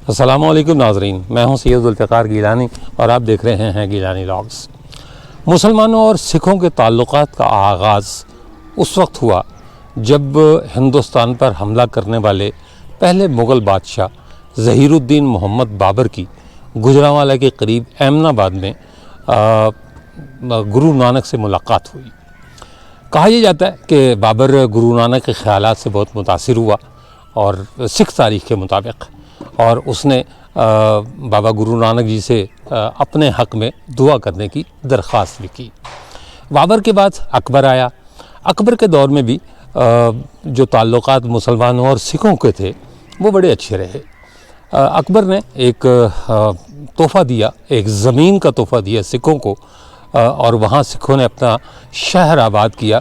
السلام علیکم ناظرین، میں ہوں سید ذوالفقار گیلانی اور آپ دیکھ رہے ہیں گیلانی لاگز۔ مسلمانوں اور سکھوں کے تعلقات کا آغاز اس وقت ہوا جب ہندوستان پر حملہ کرنے والے پہلے مغل بادشاہ ظہیر الدین محمد بابر کی گجرانوالہ کے قریب ایمن آباد میں گرو نانک سے ملاقات ہوئی۔ کہا یہ جاتا ہے کہ بابر گرو نانک کے خیالات سے بہت متاثر ہوا اور سکھ تاریخ کے مطابق، اور اس نے بابا گرو نانک جی سے اپنے حق میں دعا کرنے کی درخواست بھی کی۔ بابر کے بعد اکبر آیا۔ اکبر کے دور میں بھی جو تعلقات مسلمانوں اور سکھوں کے تھے وہ بڑے اچھے رہے۔ اکبر نے ایک تحفہ دیا، ایک زمین کا تحفہ دیا سکھوں کو، اور وہاں سکھوں نے اپنا شہر آباد کیا،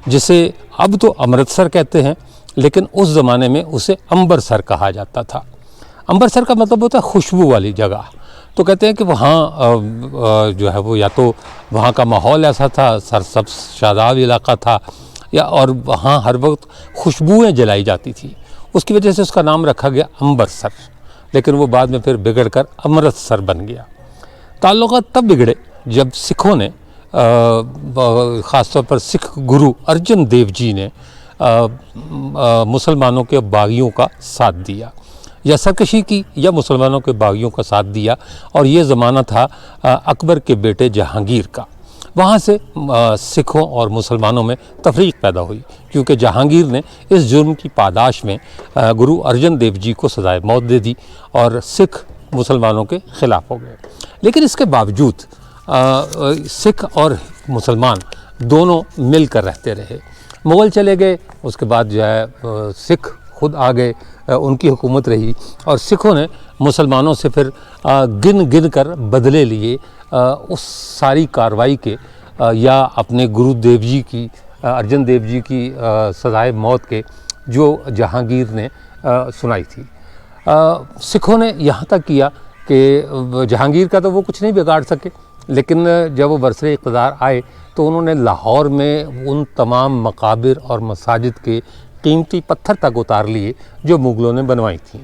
جسے اب تو امرتسر کہتے ہیں، لیکن اس زمانے میں اسے امبرسر کہا جاتا تھا۔ امبرسر کا مطلب ہوتا ہے خوشبو والی جگہ۔ تو کہتے ہیں کہ وہاں جو ہے وہ یا تو وہاں کا ماحول ایسا تھا، سرسبز شاداب علاقہ تھا، یا اور وہاں ہر وقت خوشبوئیں جلائی جاتی تھی، اس کی وجہ سے اس کا نام رکھا گیا امبرسر، لیکن وہ بعد میں پھر بگڑ کر امرتسر بن گیا۔ تعلقات تب بگڑے جب سکھوں نے خاص طور پر سکھ گرو ارجن دیو جی نے مسلمانوں کے باغیوں کا ساتھ دیا، یا سرکشی کی یا مسلمانوں کے باغیوں کا ساتھ دیا، اور یہ زمانہ تھا اکبر کے بیٹے جہانگیر کا۔ وہاں سے سکھوں اور مسلمانوں میں تفریق پیدا ہوئی، کیونکہ جہانگیر نے اس جرم کی پاداش میں گرو ارجن دیو جی کو سزائے موت دے دی، اور سکھ مسلمانوں کے خلاف ہو گئے۔ لیکن اس کے باوجود سکھ اور مسلمان دونوں مل کر رہتے رہے۔ مغل چلے گئے، اس کے بعد جو ہے سکھ خود آ گئے، ان کی حکومت رہی، اور سکھوں نے مسلمانوں سے پھر گن گن کر بدلے لیے اس ساری کارروائی کے، یا اپنے گرو دیو جی کی، ارجن دیو جی کی سزائے موت کے جو جہانگیر نے سنائی تھی۔ سکھوں نے یہاں تک کیا کہ جہانگیر کا تو وہ کچھ نہیں بگاڑ سکے، لیکن جب وہ برسر اقتدار آئے تو انہوں نے لاہور میں ان تمام مقابر اور مساجد کے قیمتی پتھر تک اتار لیے جو مغلوں نے بنوائی تھیں۔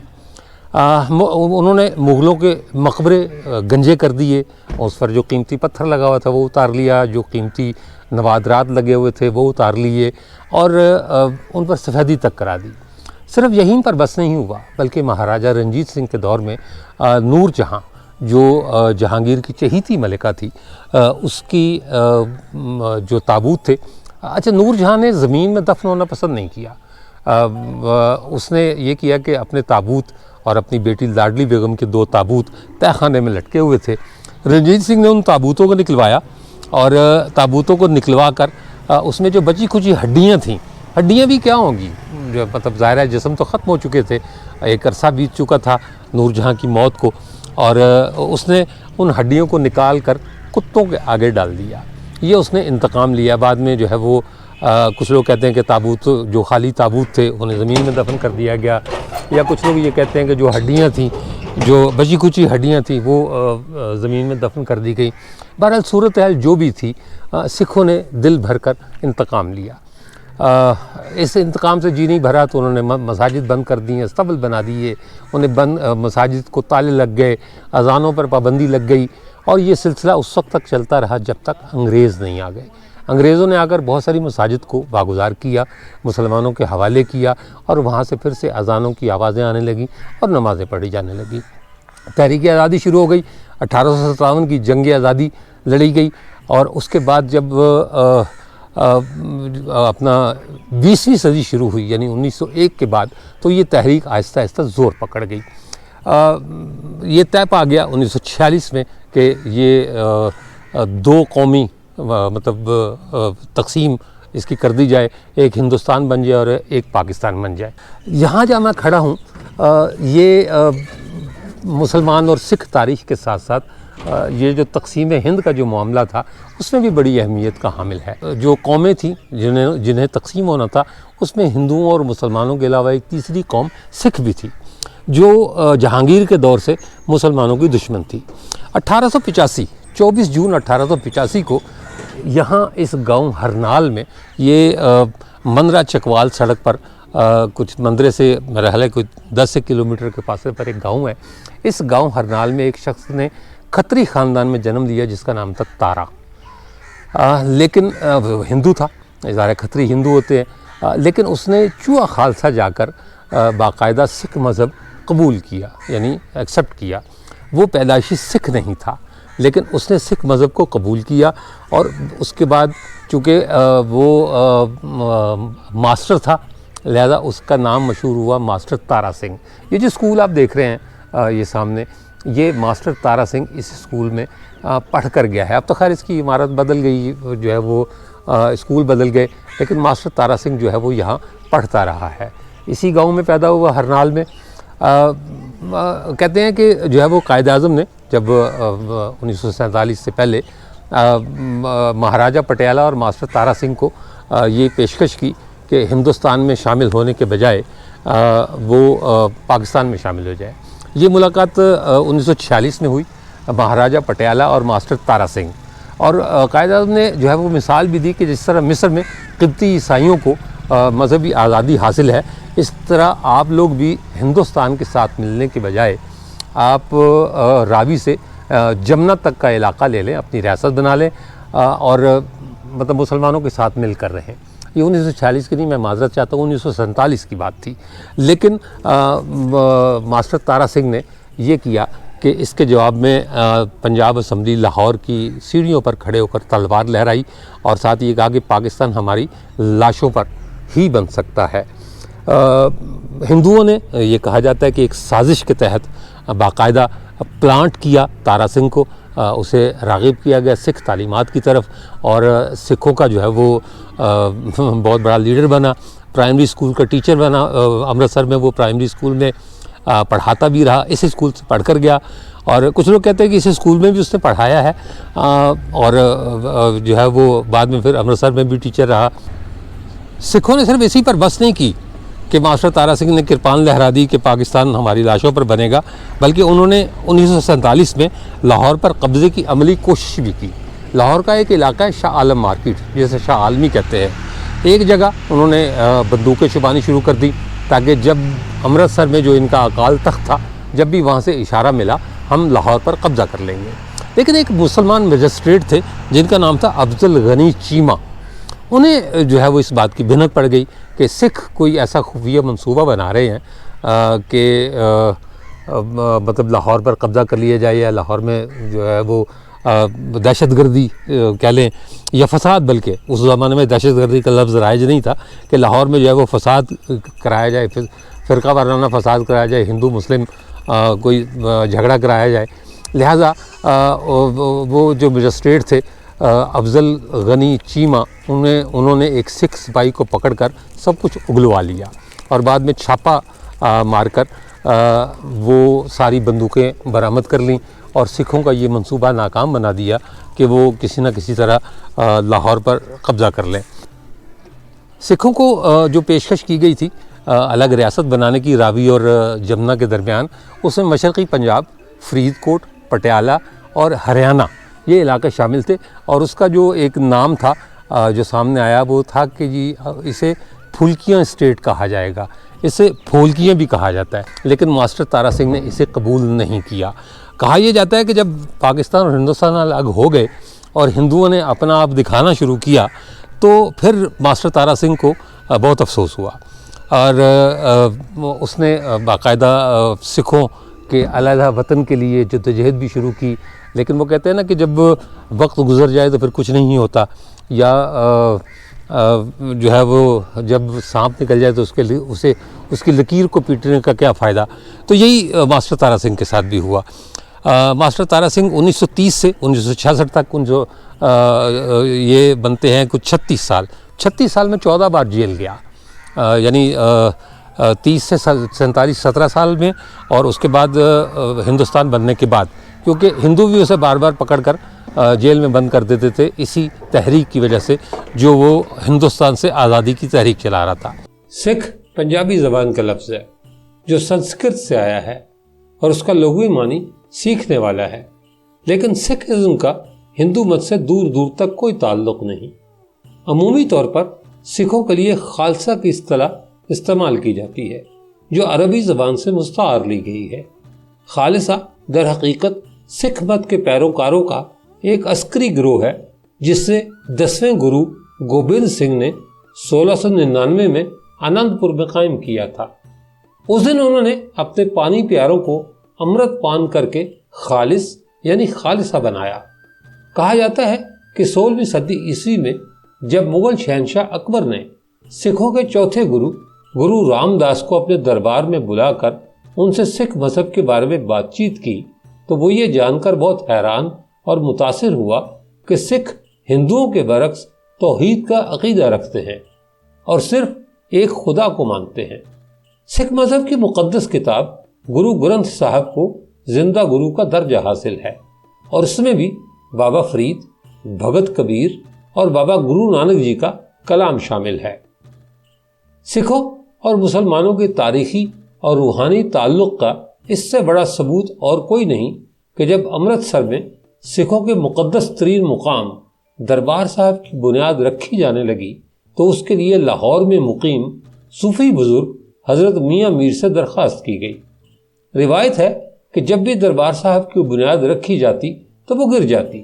انہوں نے مغلوں کے مقبرے گنجے کر دیے، اس پر جو قیمتی پتھر لگا ہوا تھا وہ اتار لیا، جو قیمتی نوادرات لگے ہوئے تھے وہ اتار لیے، اور ان پر سفیدی تک کرا دی۔ صرف یہیں پر بس نہیں ہوا، بلکہ مہاراجہ رنجیت سنگھ کے دور میں نور جہاں جو جہانگیر کی چہیتی ملکہ تھی، اس کی جو تابوت تھے، اچھا نور جہاں نے زمین میں دفن ہونا پسند نہیں کیا، اس نے یہ کیا کہ اپنے تابوت اور اپنی بیٹی لاڈلی بیگم کے 2 تابوت تہہ خانے میں لٹکے ہوئے تھے۔ رنجیت سنگھ نے ان تابوتوں کو نکلوایا، اور تابوتوں کو نکلوا کر اس میں جو بچی کچی ہڈیاں تھیں، ہڈیاں بھی کیا ہوں گی، جو مطلب ظاہر ہے جسم تو ختم ہو چکے تھے، ایک عرصہ بیت چکا تھا نور جہاں کی موت کو، اور اس نے ان ہڈیوں کو نکال کر کتوں کے آگے ڈال دیا۔ یہ اس نے انتقام لیا۔ بعد میں جو ہے وہ کچھ لوگ کہتے ہیں کہ تابوت جو خالی تابوت تھے انہیں زمین میں دفن کر دیا گیا، یا کچھ لوگ یہ کہتے ہیں کہ جو ہڈیاں تھیں، جو بچی کچی ہڈیاں تھیں، وہ زمین میں دفن کر دی گئی۔ بہرحال صورتحال جو بھی تھی، سکھوں نے دل بھر کر انتقام لیا۔ اس انتقام سے جی نہیں بھرا تو انہوں نے مساجد بند کر دی، استبل بنا دیے، انہیں مساجد کو تالے لگ گئے، اذانوں پر پابندی لگ گئی، اور یہ سلسلہ اس وقت تک چلتا رہا جب تک انگریز نہیں آ گئے۔ انگریزوں نے آ کر بہت ساری مساجد کو واگزار کیا، مسلمانوں کے حوالے کیا، اور وہاں سے پھر سے اذانوں کی آوازیں آنے لگیں اور نمازیں پڑھی جانے لگیں۔ تحریک آزادی شروع ہو گئی، 1857 کی جنگ آزادی لڑی گئی، اور اس کے بعد جب اپنا 20ویں صدی شروع ہوئی، یعنی 1901 کے بعد، تو یہ تحریک آہستہ آہستہ زور پکڑ گئی۔ یہ طے پا گیا 1946 میں کہ یہ 2 قومی مطلب تقسیم اس کی کر دی جائے، ایک ہندوستان بن جائے اور ایک پاکستان بن جائے۔ یہاں جہاں میں کھڑا ہوں، یہ مسلمان اور سکھ تاریخ کے ساتھ ساتھ یہ جو تقسیم ہند کا جو معاملہ تھا اس میں بھی بڑی اہمیت کا حامل ہے۔ جو قومیں تھیں جنہیں تقسیم ہونا تھا، اس میں ہندوؤں اور مسلمانوں کے علاوہ ایک تیسری قوم سکھ بھی تھی، جو جہانگیر کے دور سے مسلمانوں کی دشمن تھی۔ 1885 24 جون 1885 کو یہاں اس گاؤں ہرنال میں، یہ منرا چکوال سڑک پر کچھ مندرے سے میرا خیال ہے کوئی 10 کلومیٹر کے فاصلے پر ایک گاؤں ہے. اس گاؤں ہرنال میں ایک شخص نے کھتری خاندان میں جنم لیا جس کا نام تھا تارا. لیکن ہندو تھا، ظاہر کھتری ہندو ہوتے ہیں، لیکن اس نے چوہا خالصہ جا کر باقاعدہ سکھ مذہب قبول کیا، یعنی ایکسیپٹ کیا. وہ پیدائشی سکھ نہیں تھا لیکن اس نے سکھ مذہب کو قبول کیا، اور اس کے بعد چونکہ وہ ماسٹر تھا لہذا اس کا نام مشہور ہوا ماسٹر تارا سنگھ. یہ جو اسکول آپ دیکھ رہے ہیں یہ سامنے، یہ ماسٹر تارا سنگھ اس اسکول میں پڑھ کر گیا ہے. اب تو خیر اس کی عمارت بدل گئی، جو ہے وہ اسکول بدل گئے، لیکن ماسٹر تارا سنگھ جو ہے وہ یہاں پڑھتا رہا ہے. اسی گاؤں میں پیدا ہوا ہرنال میں. کہتے ہیں کہ جو ہے وہ قائد اعظم نے جب 1947 سے پہلے مہاراجہ پٹیالہ اور ماسٹر تارا سنگھ کو یہ پیشکش کی کہ ہندوستان میں شامل ہونے کے بجائے وہ پاکستان میں شامل ہو جائے. یہ ملاقات 1946 میں ہوئی مہاراجہ پٹیالہ اور ماسٹر تارا سنگھ. اور قائد اعظم نے جو ہے وہ مثال بھی دی کہ جس طرح مصر میں قبطی عیسائیوں کو مذہبی آزادی حاصل ہے، اس طرح آپ لوگ بھی ہندوستان کے ساتھ ملنے کے بجائے آپ راوی سے جمنا تک کا علاقہ لے لیں، اپنی ریاست بنا لیں اور مطلب مسلمانوں کے ساتھ مل کر رہیں. یہ 1946 کی نہیں، میں معذرت چاہتا ہوں، 1947 کی بات تھی. لیکن ماسٹر تارا سنگھ نے یہ کیا کہ اس کے جواب میں پنجاب اسمبلی لاہور کی سیڑھیوں پر کھڑے ہو کر تلوار لہرائی اور ساتھ یہ کہا کہ پاکستان ہماری لاشوں پر ہی بن سکتا ہے. ہندوؤں نے یہ کہا جاتا ہے کہ ایک سازش کے تحت باقاعدہ پلانٹ کیا تارا سنگھ کو، اسے راغب کیا گیا سکھ تعلیمات کی طرف، اور سکھوں کا جو ہے وہ بہت بڑا لیڈر بنا، پرائمری اسکول کا ٹیچر بنا. امرتسر میں وہ پرائمری اسکول میں پڑھاتا بھی رہا، اس اسکول سے پڑھ کر گیا. اور کچھ لوگ کہتے ہیں کہ اس اسکول میں بھی اس نے پڑھایا ہے، اور جو ہے وہ بعد میں پھر امرتسر میں بھی ٹیچر رہا. سکھوں نے صرف اسی پر بس نہیں کی کہ ماسٹر تارا سنگھ نے کرپان لہرا دی کہ پاکستان ہماری لاشوں پر بنے گا، بلکہ انہوں نے 1947 میں لاہور پر قبضے کی عملی کوشش بھی کی. لاہور کا ایک علاقہ ہے شاہ عالم مارکیٹ، جسے شاہ عالمی کہتے ہیں. ایک جگہ انہوں نے بندوقیں چھپانی شروع کر دی تاکہ جب امرتسر میں جو ان کا اکال تخت تھا، جب بھی وہاں سے اشارہ ملا ہم لاہور پر قبضہ کر لیں گے. لیکن ایک مسلمان میجسٹریٹ تھے جن کا نام تھا افضل غنی چیمہ. انہیں جو ہے وہ اس بات کی بھنک پڑ گئی کہ سکھ کوئی ایسا خفیہ منصوبہ بنا رہے ہیں کہ مطلب لاہور پر قبضہ کر لیا جائے، یا لاہور میں جو ہے وہ دہشت گردی کہہ لیں یا فساد، بلکہ اس زمانے میں دہشت گردی کا لفظ رائج نہیں تھا کہ لاہور میں جو ہے وہ فساد کرایا جائے، فرقہ وارانہ فساد کرایا جائے، ہندو مسلم کوئی جھگڑا کرایا جائے. لہٰذا وہ جو میجسٹریٹ تھے افضل غنی چیمہ، انہوں نے ایک سکھ سپاہی کو پکڑ کر سب کچھ اگلوا لیا اور بعد میں چھاپا مار کر وہ ساری بندوقیں برآمد کر لیں اور سکھوں کا یہ منصوبہ ناکام بنا دیا کہ وہ کسی نہ کسی طرح لاہور پر قبضہ کر لیں. سکھوں کو جو پیشکش کی گئی تھی الگ ریاست بنانے کی راوی اور جمنا کے درمیان، اس میں مشرقی پنجاب، فرید کوٹ، پٹیالہ اور ہریانہ یہ علاقے شامل تھے. اور اس کا جو ایک نام تھا جو سامنے آیا وہ تھا کہ جی اسے پھولکیاں اسٹیٹ کہا جائے گا، اسے پھولکیاں بھی کہا جاتا ہے. لیکن ماسٹر تارا سنگھ نے اسے قبول نہیں کیا. کہا یہ جاتا ہے کہ جب پاکستان اور ہندوستان الگ ہو گئے اور ہندوؤں نے اپنا آپ دکھانا شروع کیا تو پھر ماسٹر تارا سنگھ کو بہت افسوس ہوا اور اس نے باقاعدہ سکھوں کے علیحدہ وطن کے لیے جدوجہد بھی شروع کی. لیکن وہ کہتے ہیں نا کہ جب وقت گزر جائے تو پھر کچھ نہیں ہوتا، یا جو ہے وہ جب سانپ نکل جائے تو اس کی لکیر کو پیٹنے کا کیا فائدہ. تو یہی ماسٹر تارا سنگھ کے ساتھ بھی ہوا. ماسٹر تارا سنگھ 1930 سے 1966 تک یہ بنتے ہیں کچھ 36 سال میں 14 بار جیل گیا، یعنی 30 سے 47 17 سال میں، اور اس کے بعد ہندوستان بننے کے بعد، کیونکہ ہندو بھی اسے بار بار پکڑ کر جیل میں بند کر دیتے تھے اسی تحریک کی وجہ سے جو وہ ہندوستان سے آزادی کی تحریک چلا رہا تھا. سکھ پنجابی زبان کا لفظ ہے جو سنسکرت سے آیا ہے اور اس کا لغوی معنی سیکھنے والا ہے، لیکن سکھ ازم کا ہندو مت سے دور دور تک کوئی تعلق نہیں. عمومی طور پر سکھوں کے لیے خالصہ کی اصطلاح استعمال کی جاتی ہے جو عربی زبان سے مستعار لی گئی ہے۔ خالصہ در حقیقت سکھ مت کے پیروکاروں کا ایک عسکری گروہ ہے جس سے 10ویں گرو گوبند سنگھ نے 1699 میں آنند پور میں قائم کیا تھا۔ اس دن انہوں نے اپنے پانی پیاروں کو امرت پان کر کے خالص یعنی خالصہ بنایا۔ کہا جاتا ہے کہ 16ویں صدی عیسوی میں جب مغل شہنشاہ اکبر نے سکھوں کے چوتھے گرو رام داس کو اپنے دربار میں بلا کر ان سے سکھ مذہب کے بارے میں بات چیت کی تو وہ یہ جان کر بہت حیران اور متاثر ہوا کہ سکھ ہندوؤں کے برعکس توحید کا عقیدہ رکھتے ہیں اور صرف ایک خدا کو مانتے ہیں۔ سکھ مذہب کی مقدس کتاب گرو گرنتھ صاحب کو زندہ گرو کا درجہ حاصل ہے اور اس میں بھی بابا فرید، بھگت کبیر اور بابا گرو نانک جی کا کلام شامل ہے۔ سکھوں اور مسلمانوں کے تاریخی اور روحانی تعلق کا اس سے بڑا ثبوت اور کوئی نہیں کہ جب امرتسر میں سکھوں کے مقدس ترین مقام دربار صاحب کی بنیاد رکھی جانے لگی تو اس کے لیے لاہور میں مقیم صوفی بزرگ حضرت میاں میر سے درخواست کی گئی۔ روایت ہے کہ جب بھی دربار صاحب کی بنیاد رکھی جاتی تو وہ گر جاتی۔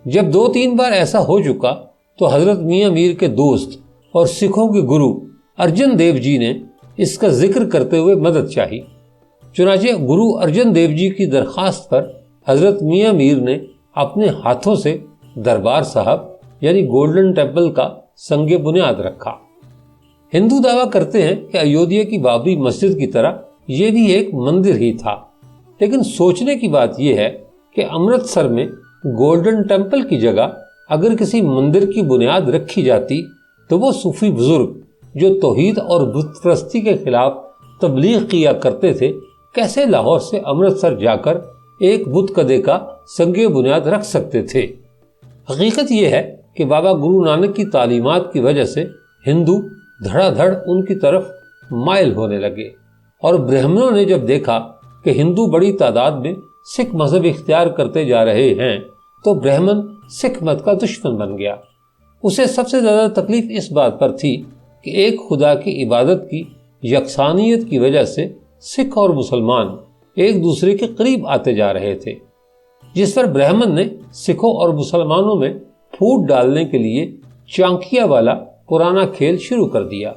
جب 2-3 بار ایسا ہو چکا تو حضرت میاں میر کے دوست اور سکھوں کے گرو ارجن دیو جی نے اس کا ذکر کرتے ہوئے مدد چاہی۔ چنانچہ گرو ارجن دیو جی کی درخواست پر حضرت میاں میر نے اپنے ہاتھوں سے دربار صاحب یعنی گولڈن ٹیمپل کا سنگ بنیاد رکھا۔ ہندو دعویٰ کرتے ہیں کہ ایودھیا کی بابری مسجد کی طرح یہ بھی ایک مندر ہی تھا، لیکن سوچنے کی بات یہ ہے کہ امرتسر میں گولڈن ٹیمپل کی جگہ اگر کسی مندر کی بنیاد رکھی جاتی تو وہ صوفی بزرگ جو توحید اور بت پرستی کے خلاف تبلیغ کیا کرتے تھے کیسے لاہور سے امرتسر جا کر ایک بت کدے کا سنگ بنیاد رکھ سکتے تھے؟ حقیقت یہ ہے کہ بابا گرو نانک کی تعلیمات کی وجہ سے ہندو دھڑا دھڑ ان کی طرف مائل ہونے لگے اور برہمنوں نے جب دیکھا کہ ہندو بڑی تعداد میں سکھ مذہب اختیار کرتے جا رہے ہیں تو برہمن سکھ مت کا دشمن بن گیا۔ اسے سب سے زیادہ تکلیف اس بات پر تھی کہ ایک خدا کی عبادت کی یکسانیت کی وجہ سے سکھ اور مسلمان ایک دوسرے کے قریب آتے جا رہے تھے، جس پر برہمن نے سکھوں اور مسلمانوں میں پھوٹ ڈالنے کے لیے چانکیا والا پرانا کھیل شروع کر دیا۔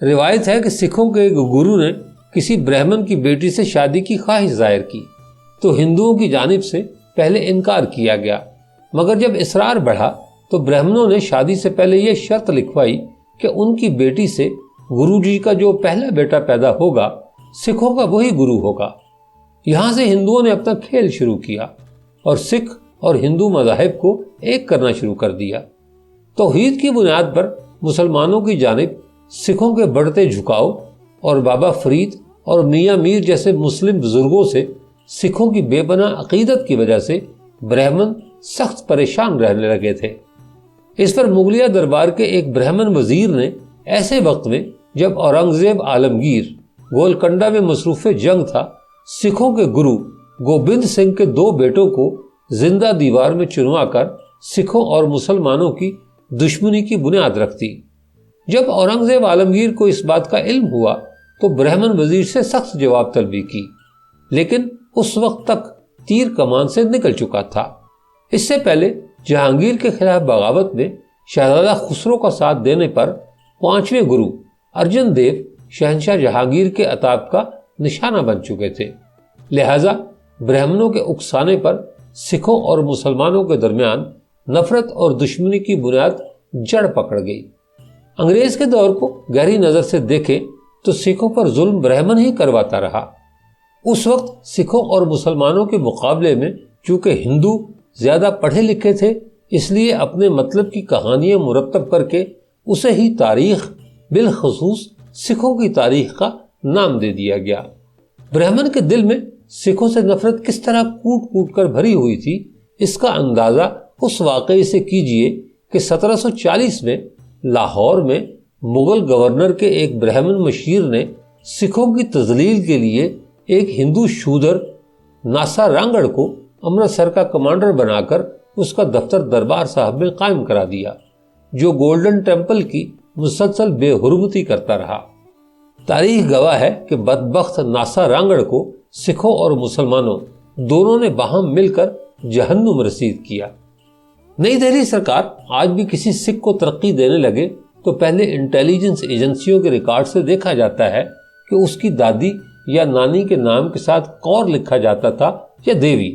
روایت ہے کہ سکھوں کے ایک گرو نے کسی برہمن کی بیٹی سے شادی کی خواہش ظاہر کی تو ہندوؤں کی جانب سے پہلے انکار کیا گیا، مگر جب اصرار بڑھا تو برہمنوں نے شادی سے پہلے یہ شرط لکھوائی کہ ان کی بیٹی سے گرو جی کا جو پہلا بیٹا پیدا ہوگا سکھوں کا وہی گرو ہوگا۔ یہاں سے ہندوؤں نے اپنا کھیل شروع کیا اور سکھ اور ہندو مذاہب کو ایک کرنا شروع کر دیا۔ توحید کی بنیاد پر مسلمانوں کی جانب سکھوں کے بڑھتے جھکاؤ اور بابا فرید اور میاں میر جیسے مسلم بزرگوں سے سکھوں کی بے پناہ عقیدت کی وجہ سے برہمن سخت پریشان رہنے لگے تھے۔ اس پر مغلیہ دربار کے ایک برہمن وزیر نے ایسے وقت میں جب اورنگزیب عالمگیر گولکنڈہ میں مصروف جنگ تھا سکھوں کے گرو گوبند سنگھ کے 2 بیٹوں کو زندہ دیوار میں چنوا کر سکھوں اور مسلمانوں کی دشمنی کی بنیاد رکھ دی۔ جب اورنگزیب عالمگیر کو اس بات کا علم ہوا تو برہمن وزیر سے سخت جواب طلبی کی، لیکن اس وقت تک تیر کمان سے نکل چکا تھا۔ اس سے پہلے جہانگیر کے خلاف بغاوت میں شہزادہ خسرو کا ساتھ دینے پر 5ویں گرو ارجن دیو شہنشاہ جہانگیر کے عتاب کا نشانہ بن چکے تھے، لہذا برہمنوں کے اکسانے پر سکھوں اور مسلمانوں کے درمیان نفرت اور دشمنی کی بنیاد جڑ پکڑ گئی۔ انگریز کے دور کو گہری نظر سے دیکھیں تو سکھوں پر ظلم برہمن ہی کرواتا رہا۔ اس وقت سکھوں اور مسلمانوں کے مقابلے میں چونکہ ہندو زیادہ پڑھے لکھے تھے اس لیے اپنے مطلب کی کہانیاں مرتب کر کے اسے ہی تاریخ بالخصوص سکھوں کی تاریخ کا نام دے دیا گیا۔ برہمن کے دل میں سکھوں سے نفرت کس طرح کوٹ کوٹ کر بھری ہوئی تھی اس کا اندازہ اس واقعے سے کیجئے کہ 1740 میں لاہور میں مغل گورنر کے ایک برہمن مشیر نے سکھوں کی تذلیل کے لیے ایک ہندو شودر ناسا رانگڑ کو امرتسر کا کمانڈر بنا کر اس کا دفتر دربار صاحب میں قائم کرا دیا، جو گولڈن ٹیمپل کی مسلسل بے حرمتی کرتا رہا۔ تاریخ گواہ ہے کہ بدبخت ناسا رانگڑ کو سکھوں اور مسلمانوں دونوں نے باہم مل کر جہنم رسید کیا۔ نئی دہلی سرکار آج بھی کسی سکھ کو ترقی دینے لگے تو پہلے انٹیلیجنس ایجنسیوں کے ریکارڈ سے دیکھا جاتا ہے کہ اس کی دادی یا نانی کے نام کے ساتھ کور لکھا جاتا تھا یا دیوی۔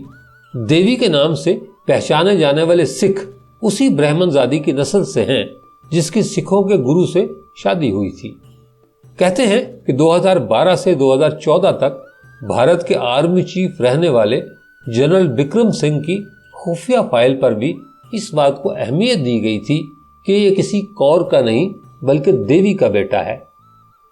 دیوی کے نام سے پہچانے جانے والے سکھ اسی برہمن زادی کی نسل سے ہیں جس کی سکھوں کے گرو سے شادی ہوئی تھی۔ کہتے ہیں کہ 2012 سے 2014 تک بھارت کے آرمی چیف رہنے والے جنرل بکرم سنگھ کی خفیہ فائل پر بھی اس بات کو اہمیت دی گئی تھی کہ یہ کسی کور کا نہیں بلکہ دیوی کا بیٹا ہے۔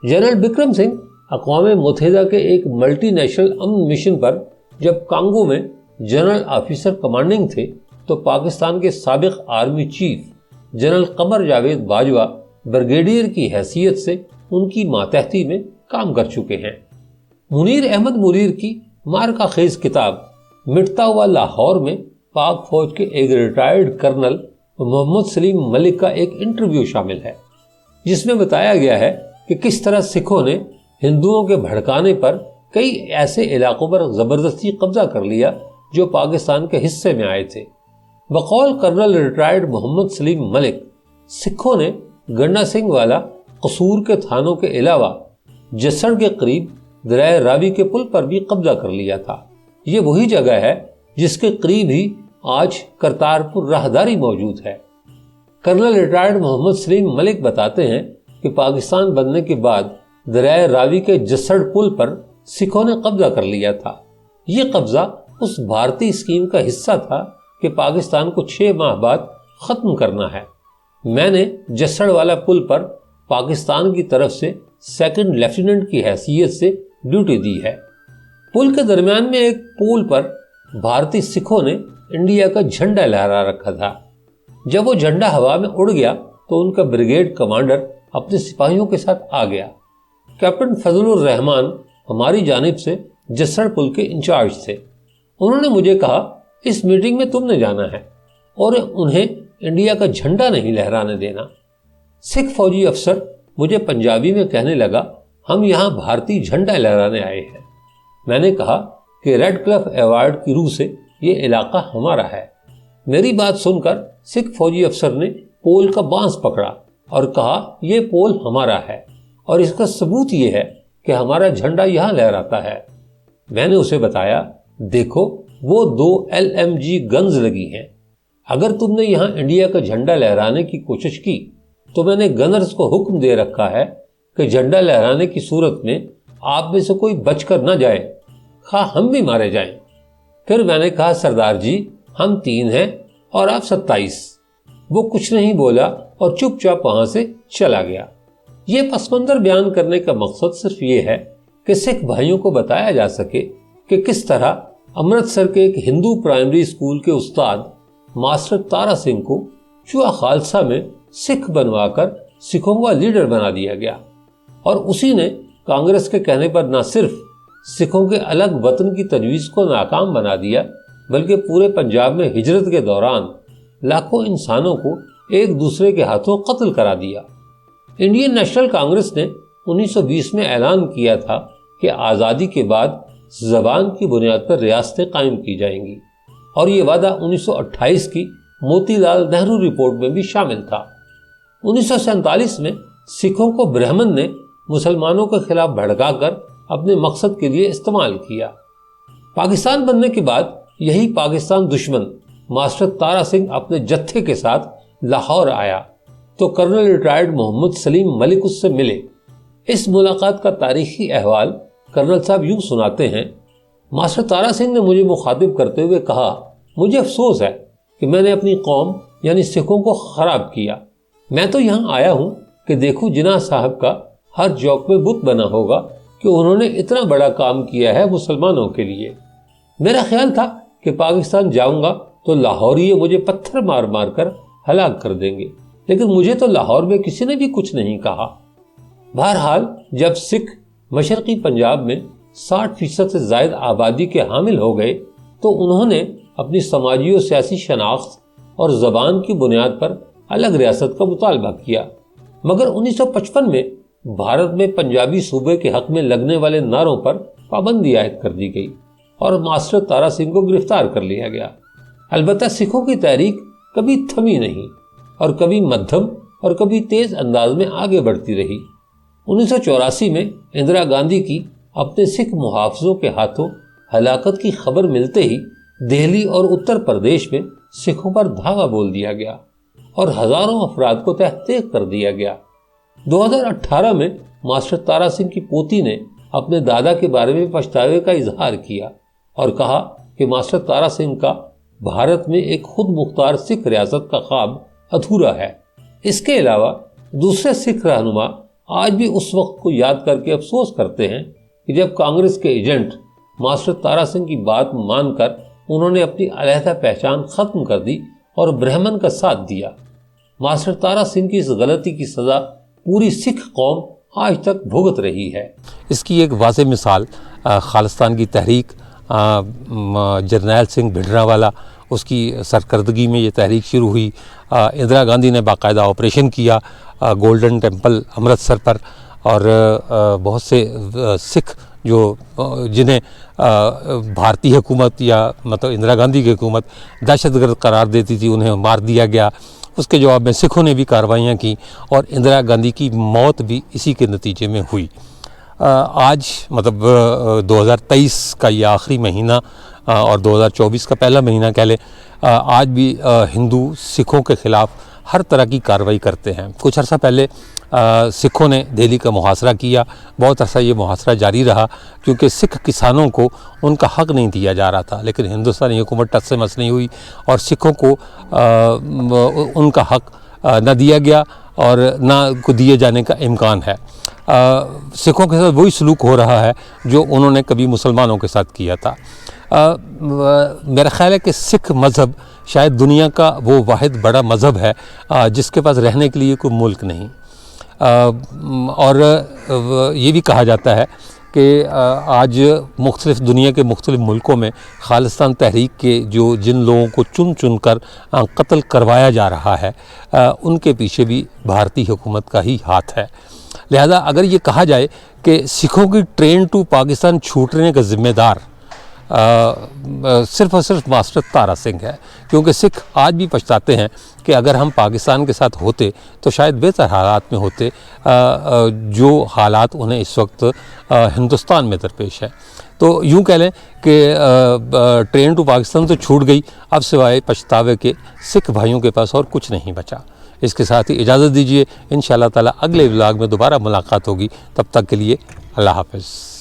جنرل بکرم سنگھ اقوام متحدہ کے ایک ملٹی نیشنل امن مشن پر جب کانگو میں جنرل آفیسر کمانڈنگ تھے تو پاکستان کے سابق army chief general Qamar Javed Bajwa brigadier کی حیثیت سے ان کی ماتحتی میں کام کر چکے ہیں۔ منیر احمد منیر کی مارکا خیز کتاب مٹتا ہوا لاہور میں پاک فوج کے ایک ریٹائرڈ کرنل محمد سلیم ملک کا ایک انٹرویو شامل ہے، جس میں بتایا گیا ہے کہ کس طرح سکھوں نے ہندوؤں کے بھڑکانے پر کئی ایسے علاقوں پر زبردستی قبضہ کر لیا جو پاکستان کے حصے میں آئے تھے۔ بقول کرنل ریٹائرڈ محمد سلیم ملک، سکھوں نے گنڈا سنگھ والا قصور کے تھانوں کے علاوہ جسڑ کے قریب دریائے راوی کے پل پر بھی قبضہ کر لیا تھا۔ یہ وہی جگہ ہے جس کے قریب ہی آج کرتارپور راہداری موجود ہے۔ کرنل ریٹائرڈ محمد سلیم ملک بتاتے ہیں کہ پاکستان بننے کے بعد دریائے راوی کے جسڑ پل پر سکھوں نے قبضہ کر لیا تھا۔ یہ قبضہ اس بھارتی اسکیم کا حصہ تھا کہ پاکستان کو 6 ماہ بعد ختم کرنا ہے۔ میں نے جسڑ والا پل پر پاکستان کی طرف سے سیکنڈ لیفٹیننٹ کی حیثیت سے ڈیوٹی دی ہے۔ پل کے درمیان میں ایک پول پر بھارتی سکھوں نے انڈیا کا جھنڈا لہرا رکھا تھا۔ جب وہ جھنڈا ہوا میں اڑ گیا تو ان کا بریگیڈ کمانڈر اپنے سپاہیوں کے ساتھ آ گیا۔ کیپٹن فضل الرحمان ہماری جانب سے جسڑ پل کے انچارج تھے۔ انہوں نے مجھے کہا اس میٹنگ میں تم نے جانا ہے اور انہیں انڈیا کا جھنڈا نہیں لہرانے دینا۔ سکھ فوجی افسر مجھے پنجابی میں کہنے لگا ہم یہاں بھارتی جھنڈا لہرانے آئے ہیں۔ میں نے کہا کہ ریڈ کلف ایوارڈ کی روح سے یہ علاقہ ہمارا ہے۔ میری بات سن کر سکھ فوجی افسر نے پول کا بانس پکڑا اور کہا یہ پول ہمارا ہے اور اس کا ثبوت یہ ہے کہ ہمارا جھنڈا یہاں لہراتا ہے۔ میں نے اسے بتایا دیکھو وہ 2 LMG گنز لگی ہیں، اگر تم نے یہاں انڈیا کا جھنڈا لہرانے کی کوشش کی تو میں نے گنرز کو حکم دے رکھا ہے کہ جھنڈا لہرانے کی صورت میں آپ میں سے کوئی بچ کر نہ جائے، خواہ ہم بھی مارے جائیں۔ پھر میں نے کہا سردار جی ہم 3 ہیں اور آپ 27۔ وہ کچھ نہیں بولا اور چپ چاپ وہاں سے چلا گیا۔ یہ پس منظر بیان کرنے کا مقصد صرف یہ ہے کہ سکھ بھائیوں کو بتایا جا سکے کہ کس طرح امرتسر کے ایک ہندو پرائمری اسکول کے استاد ماسٹر تارا سنگھ کو چوا خالصہ میں سکھ بنوا کر سکھوں کا لیڈر بنا دیا گیا، اور اسی نے کانگریس کے کہنے پر نہ صرف سکھوں کے الگ وطن کی تجویز کو ناکام بنا دیا بلکہ پورے پنجاب میں ہجرت کے دوران لاکھوں انسانوں کو ایک دوسرے کے ہاتھوں قتل کرا دیا۔ انڈین نیشنل کانگریس نے 1920 میں اعلان کیا تھا کہ آزادی کے بعد زبان کی بنیاد پر ریاستیں قائم کی جائیں گی، اور یہ وعدہ 1928 کی موتی لال نہرو رپورٹ میں بھی شامل تھا۔ 1947 میں سکھوں کو برہمن نے مسلمانوں کے خلاف بھڑکا کر اپنے مقصد کے لیے استعمال کیا۔ پاکستان بننے کے بعد یہی پاکستان دشمن ماسٹر تارا سنگھ اپنے جتھے کے ساتھ لاہور آیا تو کرنل ریٹائرڈ محمد سلیم ملک اس سے ملے۔ اس ملاقات کا تاریخی احوال کرنل صاحب یوں سناتے ہیں، ماسٹر تارا سنگھ نے مجھے مخاطب کرتے ہوئے کہا مجھے افسوس ہے کہ میں نے اپنی قوم یعنی سکھوں کو خراب کیا۔ میں تو یہاں آیا ہوں کہ دیکھوں جناح صاحب کا ہر چوک میں بت بنا ہوگا کہ انہوں نے اتنا بڑا کام کیا ہے مسلمانوں کے لیے۔ میرا خیال تھا کہ پاکستان جاؤں گا تو لاہوری مجھے پتھر مار مار کر ہلاک کر دیں گے، لیکن مجھے تو لاہور میں کسی نے بھی کچھ نہیں کہا۔ بہرحال جب سکھ مشرقی پنجاب میں 60% سے زائد آبادی کے حامل ہو گئے تو انہوں نے اپنی سماجی و سیاسی شناخت اور زبان کی بنیاد پر الگ ریاست کا مطالبہ کیا، مگر 1955 میں بھارت میں پنجابی صوبے کے حق میں لگنے والے نعروں پر پابندی عائد کر دی گئی اور ماسٹر تارا سنگھ کو گرفتار کر لیا گیا۔ البتہ سکھوں کی تحریک کبھی تھمی نہیں اور کبھی مدھم اور کبھی تیز انداز میں آگے بڑھتی رہی۔ 1984 میں اندرا گاندھی کی اپنے سکھ محافظوں کے ہاتھوں ہلاکت کی خبر ملتے ہی دہلی اور اتر پردیش میں سکھوں پر دھاوا بول دیا گیا اور ہزاروں افراد کو تحقیق کر دیا گیا۔ 2018 میں ماسٹر تارا سنگھ کی پوتی نے اپنے دادا کے بارے میں پچھتاوے کا اظہار کیا اور کہا کہ ماسٹر تارا سنگھ کا بھارت میں ایک خود مختار سکھ ریاست کا خواب ادھورا ہے۔ اس کے علاوہ دوسرے سکھ رہنما آج بھی اس وقت کو یاد کر کے افسوس کرتے ہیں کہ جب کانگریس کے ایجنٹ ماسٹر تارا سنگھ کی بات مان کر انہوں نے اپنی علیحدہ پہچان ختم کر دی اور برہمن کا ساتھ دیا۔ ماسٹر تارا سنگھ کی اس غلطی کی سزا پوری سکھ قوم آج تک بھگت رہی ہے۔ اس کی ایک واضح مثال خالصتان کی تحریک، جرنیل سنگھ بھنڈراوالا، اس کی سرکردگی میں یہ تحریک شروع ہوئی۔ اندرا گاندھی نے باقاعدہ آپریشن کیا گولڈن ٹیمپل امرتسر پر، اور بہت سے سکھ جو جنہیں بھارتی حکومت یا مطلب اندرا گاندھی کی حکومت دہشت گرد قرار دیتی تھی، انہیں مار دیا گیا۔ اس کے جواب میں سکھوں نے بھی کارروائیاں کی اور اندرا گاندھی کی موت بھی اسی کے نتیجے میں ہوئی۔ آج مطلب 2023 کا یہ آخری مہینہ اور 2024 کا پہلا مہینہ کہہ لیں، آج بھی ہندو سکھوں کے خلاف ہر طرح کی کارروائی کرتے ہیں۔ کچھ عرصہ پہلے سکھوں نے دہلی کا محاصرہ کیا، بہت عرصہ یہ محاصرہ جاری رہا کیونکہ سکھ کسانوں کو ان کا حق نہیں دیا جا رہا تھا، لیکن ہندوستانی حکومت ٹس سے مس نہیں ہوئی اور سکھوں کو ان کا حق نہ دیا گیا اور نہ کو دیے جانے کا امکان ہے۔ سکھوں کے ساتھ وہی سلوک ہو رہا ہے جو انہوں نے کبھی مسلمانوں کے ساتھ کیا تھا۔ میرا خیال ہے کہ سکھ مذہب شاید دنیا کا وہ واحد بڑا مذہب ہے جس کے پاس رہنے کے لیے کوئی ملک نہیں، اور یہ بھی کہا جاتا ہے کہ آج مختلف دنیا کے مختلف ملکوں میں خالصتان تحریک کے جن لوگوں کو چن چن کر قتل کروایا جا رہا ہے ان کے پیچھے بھی بھارتی حکومت کا ہی ہاتھ ہے۔ لہذا اگر یہ کہا جائے کہ سکھوں کی ٹرین ٹو پاکستان چھوٹنے کا ذمہ دار صرف اور صرف ماسٹر تارا سنگھ ہے، کیونکہ سکھ آج بھی پچھتاتے ہیں کہ اگر ہم پاکستان کے ساتھ ہوتے تو شاید بہتر حالات میں ہوتے جو حالات انہیں اس وقت ہندوستان میں درپیش ہے۔ تو یوں کہہ لیں کہ ٹرین ٹو پاکستان تو چھوٹ گئی، اب سوائے پچھتاوے کے سکھ بھائیوں کے پاس اور کچھ نہیں بچا۔ اس کے ساتھ ہی اجازت دیجیے، انشاءاللہ تعالی اگلے ولاگ میں دوبارہ ملاقات ہوگی، تب تک کے لیے اللہ حافظ۔